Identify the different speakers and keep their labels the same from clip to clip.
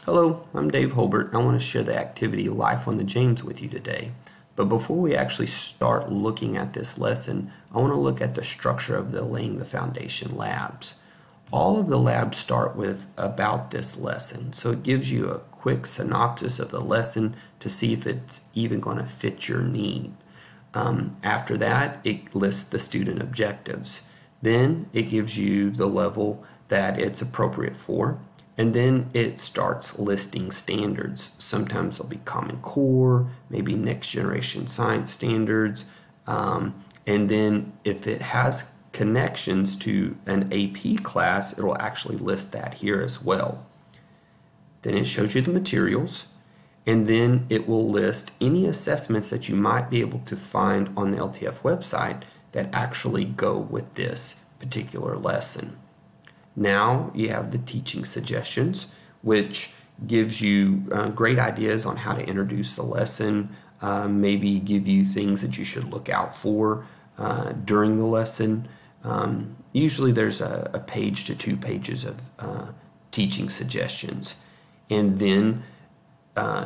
Speaker 1: Hello, I'm Dave Holbert. I want to share the activity Life on the James with you today. But before we actually start looking at this lesson, I want to look at the structure of the Laying the Foundation labs. All of the labs start with about this lesson, so it gives you a quick synopsis of the lesson to see if it's even going to fit your need. After that, it lists the student objectives. Then it gives you the level that it's appropriate for. And then it starts listing standards. Sometimes they'll be Common Core, maybe Next Generation Science Standards. And then if it has connections to an AP class, it'll actually list that here as well. Then it shows you the materials. And then it will list any assessments that you might be able to find on the LTF website that actually go with this particular lesson. Now you have the teaching suggestions, which gives you great ideas on how to introduce the lesson, maybe give you things that you should look out for during the lesson. Usually there's a page to 2 pages of teaching suggestions. And then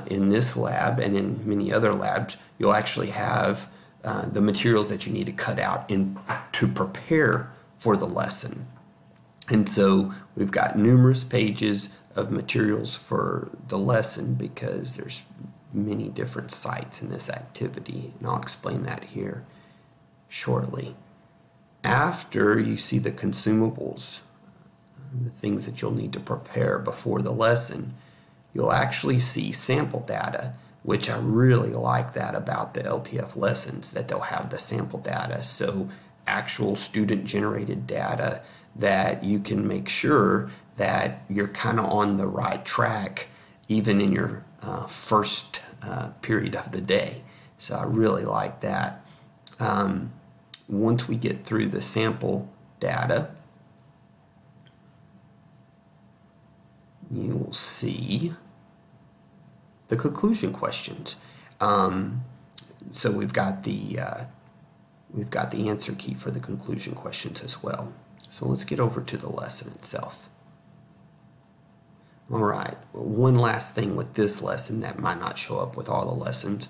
Speaker 1: in this lab and in many other labs, you'll actually have the materials that you need to cut out to prepare for the lesson. And so we've got numerous pages of materials for the lesson because there's many different sites in this activity, and I'll explain that here shortly. After you see the consumables, the things that you'll need to prepare before the lesson, you'll actually see sample data, which I really like that about the LTF lessons, that they'll have the sample data. So actual student-generated data that you can make sure that you're kind of on the right track even in your first period of the day. So I really like that. Once we get through the sample data, you'll see the conclusion questions. So we've got the answer key for the conclusion questions as well. So let's get over to the lesson itself. All right, one last thing with this lesson that might not show up with all the lessons,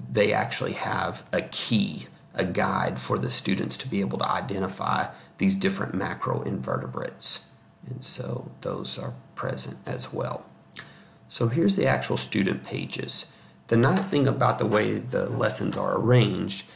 Speaker 1: they actually have a key, a guide for the students to be able to identify these different macroinvertebrates. And so those are present as well. So here's the actual student pages. The nice thing about the way the lessons are arranged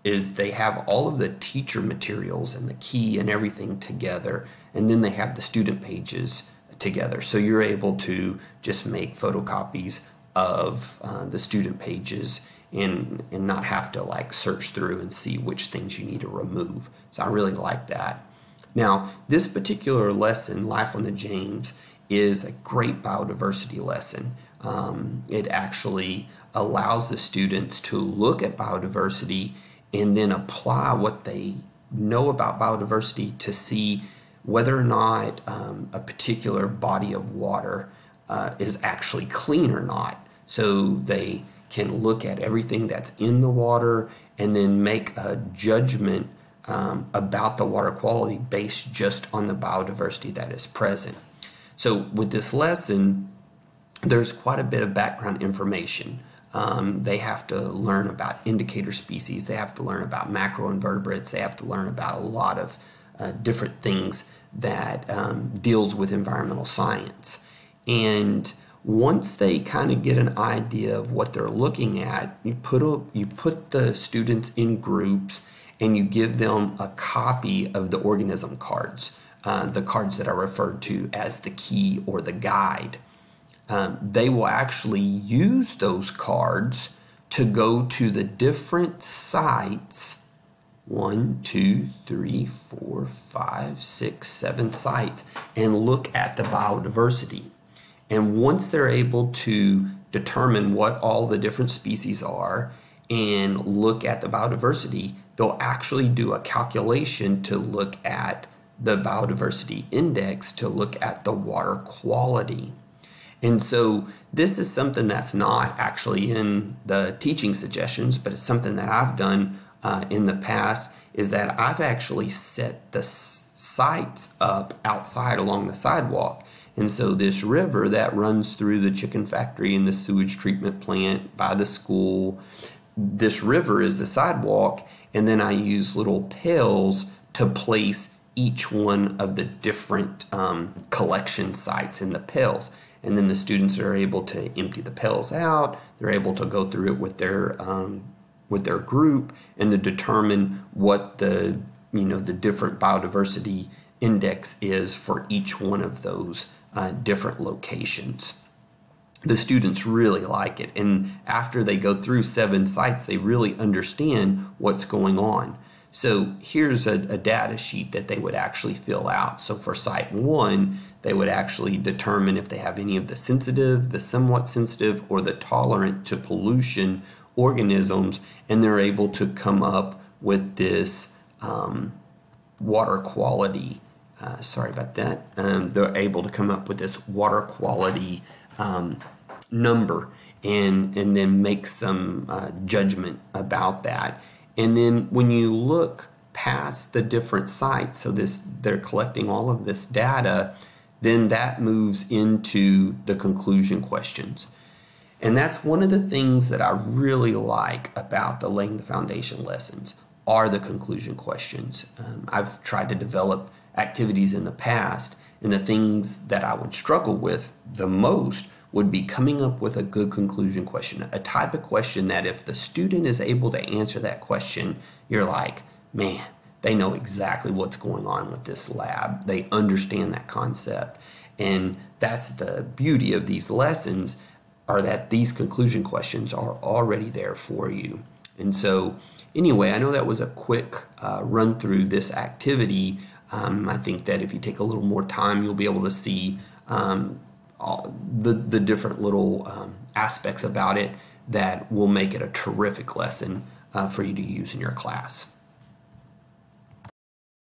Speaker 1: is they have all of the teacher materials and the key and everything together, and then they have the student pages together. So you're able to just make photocopies of the student pages and not have to like search through and see which things you need to remove. So I really like that. Now, this particular lesson, Life on the James, is a great biodiversity lesson. It actually allows the students to look at biodiversity and then apply what they know about biodiversity to see whether or not a particular body of water is actually clean or not. So they can look at everything that's in the water and then make a judgment about the water quality based just on the biodiversity that is present. So with this lesson, there's quite a bit of background information. They have to learn about indicator species, they have to learn about macroinvertebrates, they have to learn about a lot of different things that deals with environmental science. And once they kind of get an idea of what they're looking at, you put the students in groups and you give them a copy of the organism cards, the cards that are referred to as the key or the guide. They will actually use those cards to go to the different sites, 1, 2, 3, 4, 5, 6, 7 sites, and look at the biodiversity. And once they're able to determine what all the different species are and look at the biodiversity, they'll actually do a calculation to look at the biodiversity index to look at the water quality. And so this is something that's not actually in the teaching suggestions, but it's something that I've done in the past, is that I've actually set the sites up outside along the sidewalk. And so this river that runs through the chicken factory and the sewage treatment plant by the school, this river is the sidewalk, and then I use little pails to place each one of the different collection sites in the pails. And then the students are able to empty the pails out. They're able to go through it with their group and to determine what the different biodiversity index is for each one of those different locations. The students really like it, and after they go through 7 sites, they really understand what's going on. So here's a data sheet that they would actually fill out. So for site 1, they would actually determine if they have any of the sensitive, the somewhat sensitive, or the tolerant to pollution organisms, and they're able to come up with this water quality. Sorry about that. They're able to come up with this water quality number and then make some judgment about that. And then when you look past the different sites, so they're collecting all of this data, then that moves into the conclusion questions. And that's one of the things that I really like about the Laying the Foundation lessons are the conclusion questions. I've tried to develop activities in the past, and the things that I would struggle with the most would be coming up with a good conclusion question, a type of question that if the student is able to answer that question, you're like, man, they know exactly what's going on with this lab. They understand that concept. And that's the beauty of these lessons, are that these conclusion questions are already there for you. And so anyway, I know that was a quick run through this activity. I think that if you take a little more time, you'll be able to see all the different little aspects about it that will make it a terrific lesson for you to use in your class.